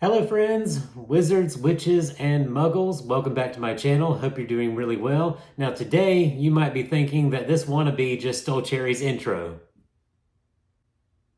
Hello friends, wizards, witches, and muggles. Welcome back to my channel. Hope you're doing really well. Now today, you might be thinking that this wannabe just stole Cherry's intro.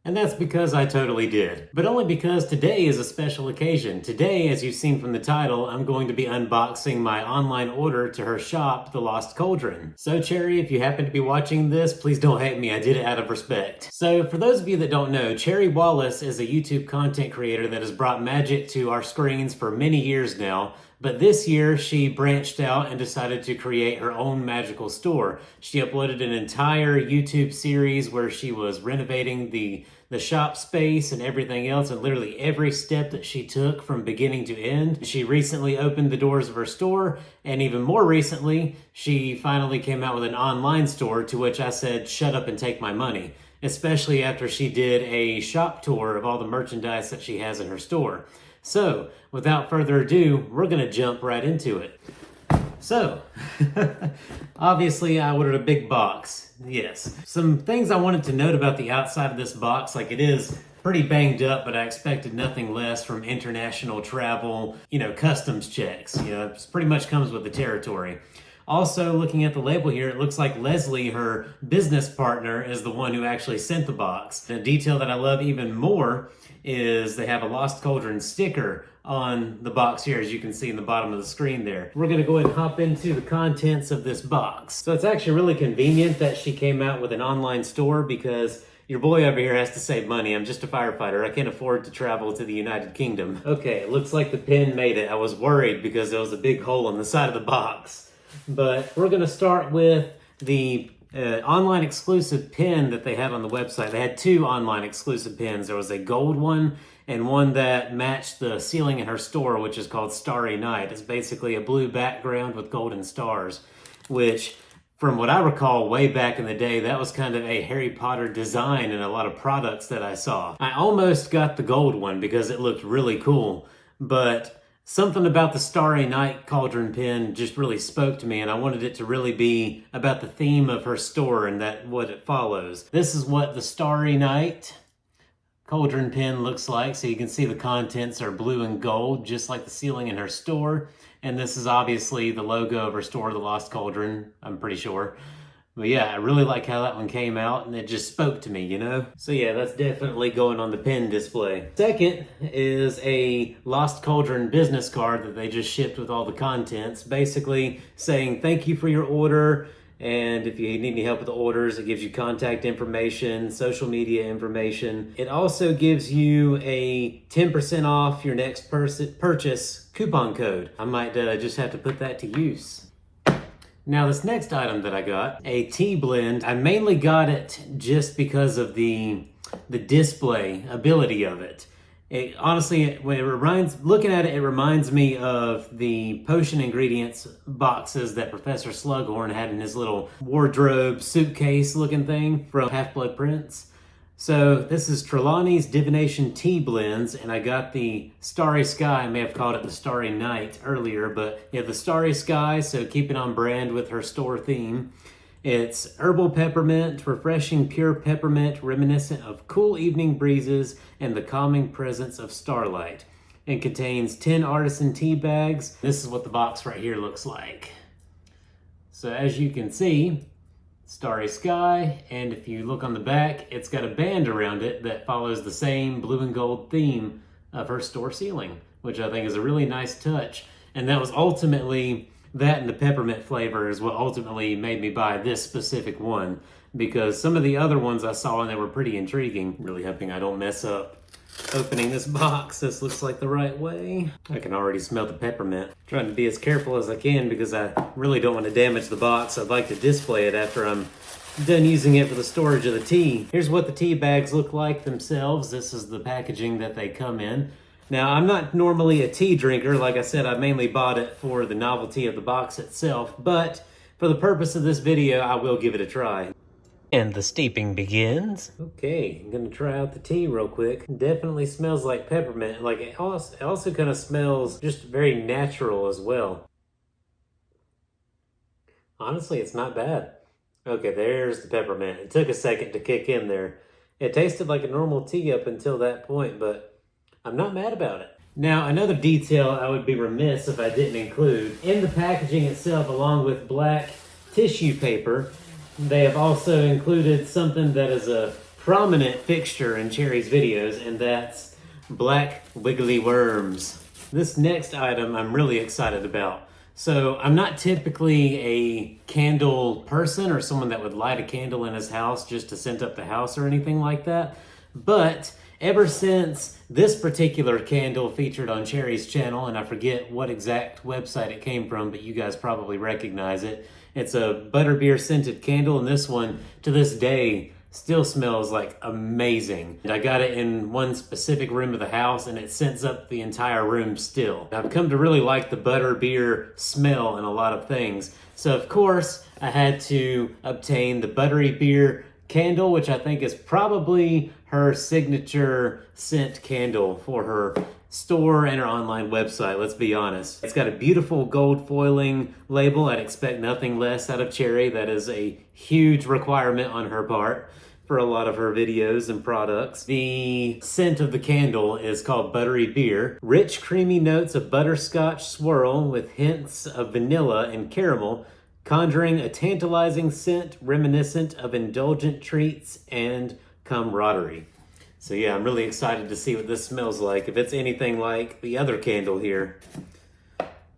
And that's because I totally did. But only because today is a special occasion. Today, as you've seen from the title, I'm going to be unboxing my online order to her shop, The Lost Cauldron. So Cherry, if you happen to be watching this, please don't hate me. I did it out of respect. So for those of you that don't know, Cherry Wallace is a YouTube content creator that has brought magic to our screens for many years now. But this year, she branched out and decided to create her own magical store. She uploaded an entire YouTube series where she was renovating the shop space and everything else, and literally every step that she took from beginning to end. She recently opened the doors of her store, and even more recently, she finally came out with an online store, to which I said, shut up and take my money, especially after she did a shop tour of all the merchandise that she has in her store. So, without further ado, we're going to jump right into it. So, obviously I ordered a big box, yes. Some things I wanted to note about the outside of this box, like it is pretty banged up, but I expected nothing less from international travel, customs checks. It pretty much comes with the territory. Also, looking at the label here, it looks like Leslie, her business partner, is the one who actually sent the box. And a detail that I love even more is they have a Lost Cauldron sticker on the box here, as you can see in the bottom of the screen there. We're going to go ahead and hop into the contents of this box. So it's actually really convenient that she came out with an online store, because your boy over here has to save money. I'm just a firefighter. I can't afford to travel to the United Kingdom. Okay, it looks like the pin made it. I was worried because there was a big hole in the side of the box. But we're going to start with the online exclusive pin that they had on the website. They had two online exclusive pins. There was a gold one and one that matched the ceiling in her store, which is called Starry Night. It's basically a blue background with golden stars, which, from what I recall way back in the day, that was kind of a Harry Potter design in a lot of products that I saw. I almost got the gold one because it looked really cool, but something about the Starry Night Cauldron pin just really spoke to me, and I wanted it to really be about the theme of her store and what it follows. This is what the Starry Night Cauldron pin looks like. So you can see the contents are blue and gold, just like the ceiling in her store. And this is obviously the logo of her store, The Lost Cauldron, I'm pretty sure. But yeah, I really like how that one came out, and it just spoke to me, So yeah, that's definitely going on the pin display. Second is a Lost Cauldron business card that they just shipped with all the contents, basically saying thank you for your order, and if you need any help with the orders, it gives you contact information, social media information. It also gives you a 10% off your next purchase coupon code. I might just have to put that to use. Now this next item that I got, a tea blend, I mainly got it just because of the display ability of it. Honestly, looking at it, it reminds me of the potion ingredients boxes that Professor Slughorn had in his little wardrobe suitcase looking thing from Half-Blood Prince. So this is Trelawney's Divination Tea Blends, and I got the Starry Sky. I may have called it the Starry Night earlier, but yeah, the Starry Sky, so keeping on brand with her store theme. It's herbal peppermint, refreshing pure peppermint, reminiscent of cool evening breezes and the calming presence of starlight. It contains 10 artisan tea bags. This is what the box right here looks like. So as you can see, Starry Sky, and if you look on the back, it's got a band around it that follows the same blue and gold theme of her store ceiling, which I think is a really nice touch. And that was ultimately, that and the peppermint flavor is what ultimately made me buy this specific one, because some of the other ones I saw and they were pretty intriguing. Really hoping I don't mess up opening this box. This looks like the right way. I can already smell the peppermint. Trying to be as careful as I can because I really don't want to damage the box. I'd like to display it after I'm done using it for the storage of the tea. Here's what the tea bags look like themselves. This is the packaging that they come in. Now, I'm not normally a tea drinker. Like I said, I mainly bought it for the novelty of the box itself, but for the purpose of this video, I will give it a try. And the steeping begins. Okay, I'm gonna try out the tea real quick. Definitely smells like peppermint. Like it also kind of smells just very natural as well. Honestly, it's not bad. Okay, there's the peppermint. It took a second to kick in there. It tasted like a normal tea up until that point, but I'm not mad about it. Now, another detail I would be remiss if I didn't include, in the packaging itself, along with black tissue paper, they have also included something that is a prominent fixture in Cherry's videos, and that's black wiggly worms. This next item I'm really excited about. So I'm not typically a candle person or someone that would light a candle in his house just to scent up the house or anything like that, but ever since this particular candle featured on Cherry's channel, and I forget what exact website it came from, but you guys probably recognize it. It's a butterbeer scented candle, and this one, to this day, still smells like amazing. I got it in one specific room of the house, and it scents up the entire room still. I've come to really like the butterbeer smell in a lot of things. So of course, I had to obtain the buttery beer candle, which I think is probably her signature scent candle for her store and her online website, let's be honest. It's got a beautiful gold foiling label. I'd expect nothing less out of Cherry. That is a huge requirement on her part for a lot of her videos and products. The scent of the candle is called Buttery Beer. Rich, creamy notes of butterscotch swirl with hints of vanilla and caramel, conjuring a tantalizing scent reminiscent of indulgent treats and camaraderie. So yeah, I'm really excited to see what this smells like, if it's anything like the other candle here.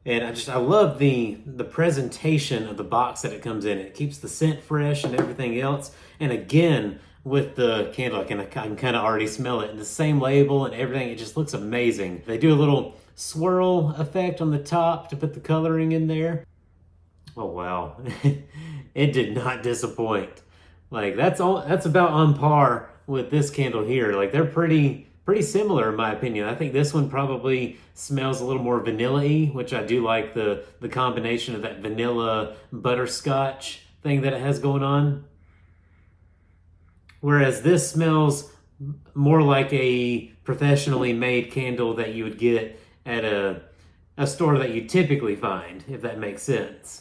And I love the presentation of the box that it comes in. It keeps the scent fresh and everything else. And again, with the candle, I can kind of already smell it. And the same label and everything, it just looks amazing. They do a little swirl effect on the top to put the coloring in there. Oh wow, it did not disappoint. Like that's about on par with this candle here. Like they're pretty similar in my opinion. I think this one probably smells a little more vanilla-y, which I do like the combination of that vanilla butterscotch thing that it has going on. Whereas this smells more like a professionally made candle that you would get at a store that you typically find, if that makes sense.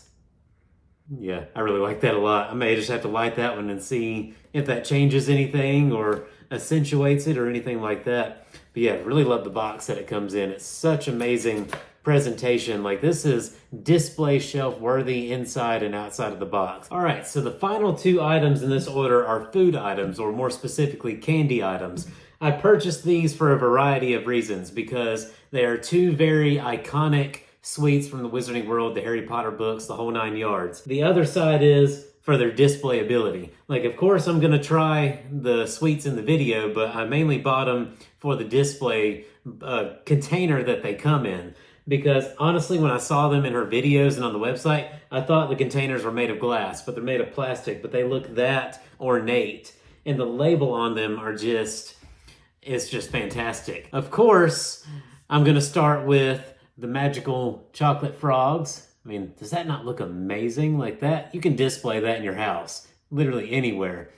Yeah, I really like that a lot. I may just have to light that one and see if that changes anything or accentuates it or anything like that. But yeah, really love the box that it comes in. It's such amazing presentation. Like this is display shelf worthy inside and outside of the box. All right, so the final two items in this order are food items, or more specifically candy items. I purchased these for a variety of reasons because they are two very iconic sweets from the Wizarding World, the Harry Potter books, the whole 9 yards. The other side is for their display ability. Like, of course, I'm gonna try the sweets in the video, but I mainly bought them for the display container that they come in. Because honestly, when I saw them in her videos and on the website, I thought the containers were made of glass, but they're made of plastic, but they look that ornate. And the label on them it's just fantastic. Of course, I'm gonna start with the magical chocolate frogs. I mean, does that not look amazing like that? You can display that in your house, literally anywhere.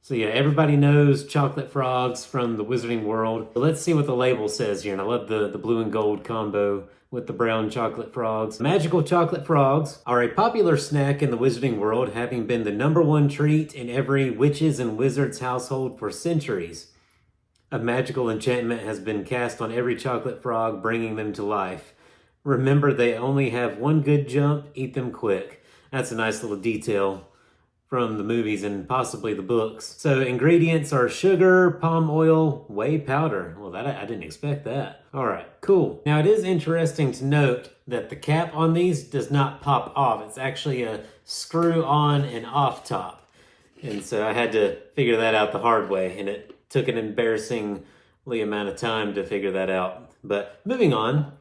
So yeah, everybody knows chocolate frogs from the Wizarding World. But let's see what the label says here. And I love the blue and gold combo with the brown chocolate frogs. Magical chocolate frogs are a popular snack in the Wizarding World, having been the #1 treat in every witches and wizards household for centuries. A magical enchantment has been cast on every chocolate frog, bringing them to life. Remember, they only have one good jump. Eat them quick. That's a nice little detail from the movies and possibly the books. So ingredients are sugar, palm oil, whey powder. Well, I didn't expect that. All right, cool. Now it is interesting to note that the cap on these does not pop off. It's actually a screw on and off top. And so I had to figure that out the hard way, and it took an embarrassingly amount of time to figure that out. But moving on.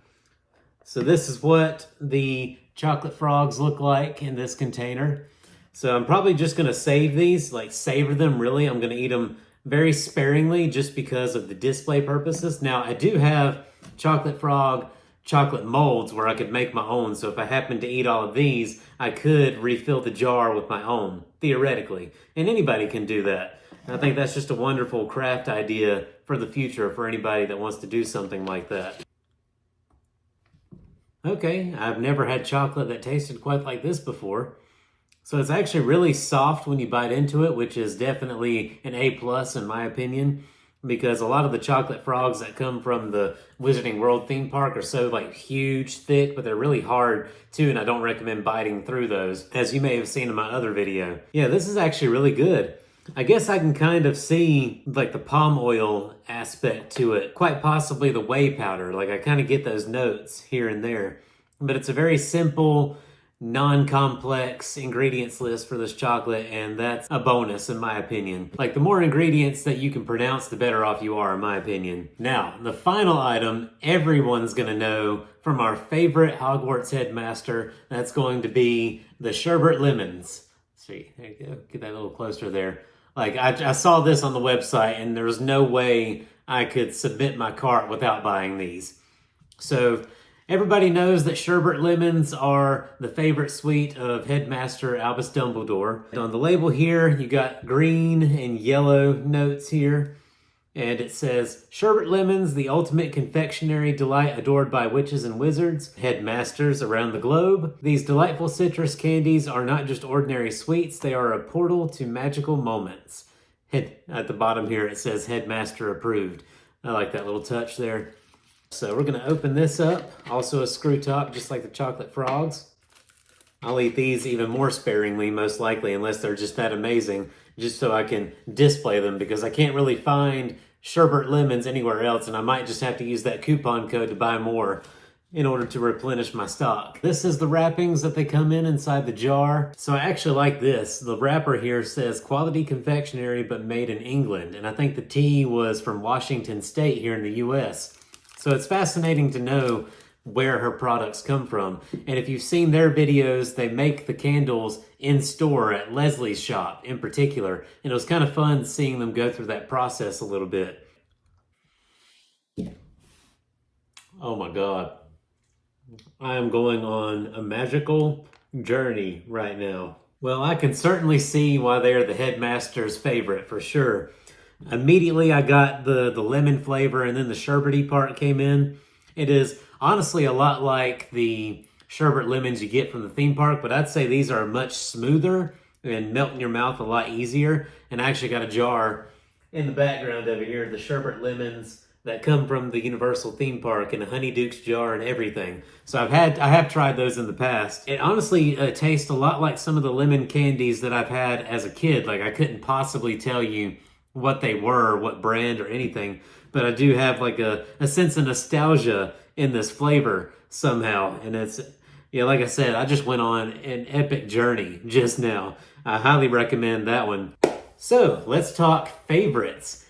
So this is what the chocolate frogs look like in this container. So I'm probably just gonna save these, like savor them really. I'm gonna eat them very sparingly just because of the display purposes. Now I do have chocolate frog chocolate molds where I could make my own. So if I happen to eat all of these, I could refill the jar with my own, theoretically. And anybody can do that. I think that's just a wonderful craft idea for the future for anybody that wants to do something like that. Okay, I've never had chocolate that tasted quite like this before. So it's actually really soft when you bite into it, which is definitely an A+ in my opinion. because a lot of the chocolate frogs that come from the Wizarding World theme park are so like huge, thick, but they're really hard too, and I don't recommend biting through those, as you may have seen in my other video. Yeah, this is actually really good. I guess I can kind of see like the palm oil aspect to it, quite possibly the whey powder. Like I kind of get those notes here and there, but it's a very simple, non-complex ingredients list for this chocolate, and that's a bonus in my opinion. Like the more ingredients that you can pronounce, the better off you are in my opinion. Now, the final item everyone's gonna know from our favorite Hogwarts headmaster, that's going to be the sherbet lemons. See, there you go, get that a little closer there. Like I saw this on the website and there was no way I could submit my cart without buying these. So everybody knows that sherbet lemons are the favorite sweet of Headmaster Albus Dumbledore. And on the label here, you got green and yellow notes here. And it says, sherbet lemons, the ultimate confectionery delight adored by witches and wizards, headmasters around the globe. These delightful citrus candies are not just ordinary sweets, they are a portal to magical moments. At the bottom here, it says headmaster approved. I like that little touch there. So we're gonna open this up, also a screw top, just like the chocolate frogs. I'll eat these even more sparingly, most likely, unless they're just that amazing, just so I can display them, because I can't really find sherbet lemons anywhere else, and I might just have to use that coupon code to buy more in order to replenish my stock. This is the wrappings that they come in inside the jar. So I actually like this. The wrapper here says quality confectionery, but made in England, and I think the T was from Washington State here in the US. So it's fascinating to know where her products come from. And if you've seen their videos, they make the candles in store at Leslie's shop in particular. And it was kind of fun seeing them go through that process a little bit. Oh my God. I am going on a magical journey right now. Well, I can certainly see why they're the headmaster's favorite for sure. Immediately I got the lemon flavor, and then the sherbety part came in. It is honestly a lot like the sherbet lemons you get from the theme park, but I'd say these are much smoother and melt in your mouth a lot easier. And I actually got a jar in the background over here, the sherbet lemons that come from the Universal theme park in a Honeyduke's jar and everything. So I have tried those in the past. It honestly tastes a lot like some of the lemon candies that I've had as a kid. Like I couldn't possibly tell you what they were, what brand or anything, but I do have like a sense of nostalgia in this flavor somehow. And it's, yeah, like I said, I just went on an epic journey just now. I highly recommend that one. So let's talk favorites.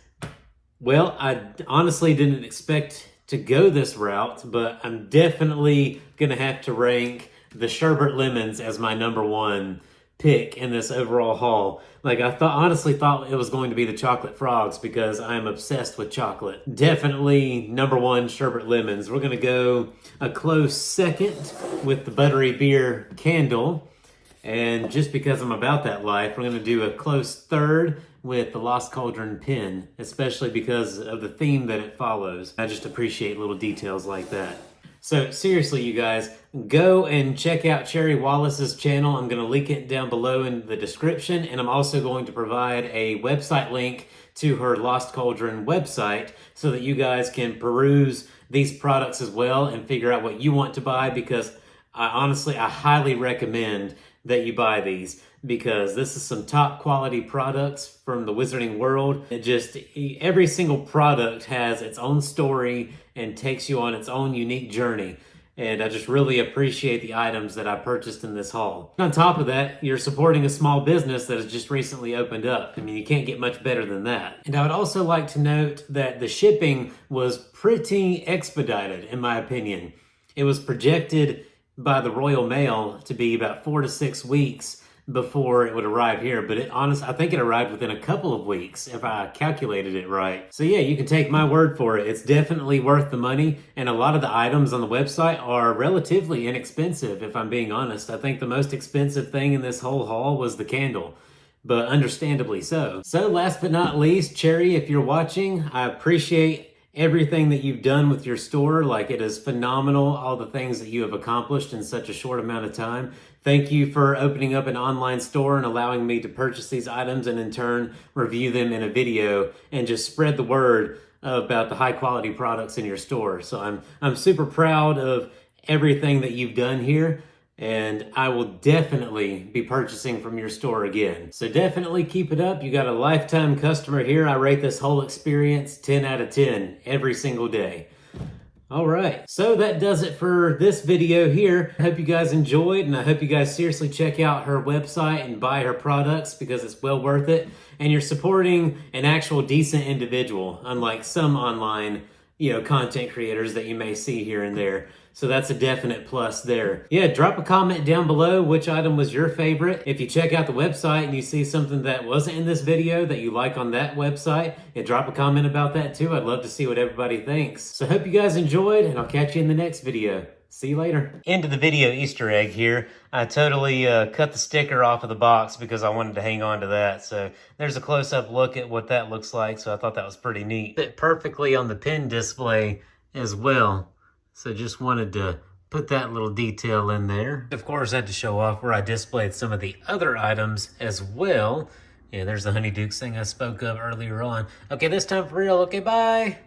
Well, I honestly didn't expect to go this route, but I'm definitely gonna have to rank the sherbet lemons as my number one pick in this overall haul. Like I honestly thought it was going to be the chocolate frogs because I'm obsessed with chocolate. Definitely number one, sherbet lemons. We're gonna go a close second with the buttery beer candle. And just because I'm about that life, we're gonna do a close third with the Lost Cauldron pin, especially because of the theme that it follows. I just appreciate little details like that. So seriously, you guys, go and check out Cherry Wallace's channel. I'm going to link it down below in the description, and I'm also going to provide a website link to her Lost Cauldron website so that you guys can peruse these products as well and figure out what you want to buy, because I highly recommend that you buy these, because this is some top quality products from the Wizarding World. Every single product has its own story and takes you on its own unique journey. And I just really appreciate the items that I purchased in this haul. On top of that, you're supporting a small business that has just recently opened up. I mean, you can't get much better than that. And I would also like to note that the shipping was pretty expedited, in my opinion. It was projected by the Royal Mail to be about 4 to 6 weeks before it would arrive here, but I think it arrived within a couple of weeks if I calculated it right. So yeah, you can take my word for it. It's definitely worth the money, and a lot of the items on the website are relatively inexpensive, if I'm being honest. I think the most expensive thing in this whole haul was the candle, but understandably so. So last but not least, Cherry, if you're watching, I appreciate everything that you've done with your store. Like, it is phenomenal, all the things that you have accomplished in such a short amount of time. Thank you for opening up an online store and allowing me to purchase these items and in turn review them in a video and just spread the word about the high quality products in your store. So I'm super proud of everything that you've done here, and I will definitely be purchasing from your store again. So definitely keep it up. You got a lifetime customer here. I rate this whole experience 10 out of 10 every single day. All right, so that does it for this video here. I hope you guys enjoyed, and I hope you guys seriously check out her website and buy her products because it's well worth it. And you're supporting an actual decent individual, unlike some online, content creators that you may see here and there. So that's a definite plus there. Yeah, drop a comment down below which item was your favorite. If you check out the website and you see something that wasn't in this video that you like on that website, drop a comment about that too. I'd love to see what everybody thinks. So hope you guys enjoyed, and I'll catch you in the next video. See you later. End of the video Easter egg here. I totally cut the sticker off of the box because I wanted to hang on to that. So there's a close-up look at what that looks like. So I thought that was pretty neat. Fit perfectly on the pin display as well. So just wanted to put that little detail in there. Of course, I had to show off where I displayed some of the other items as well. Yeah, there's the Honeydukes thing I spoke of earlier on. Okay, this time for real. Okay, bye.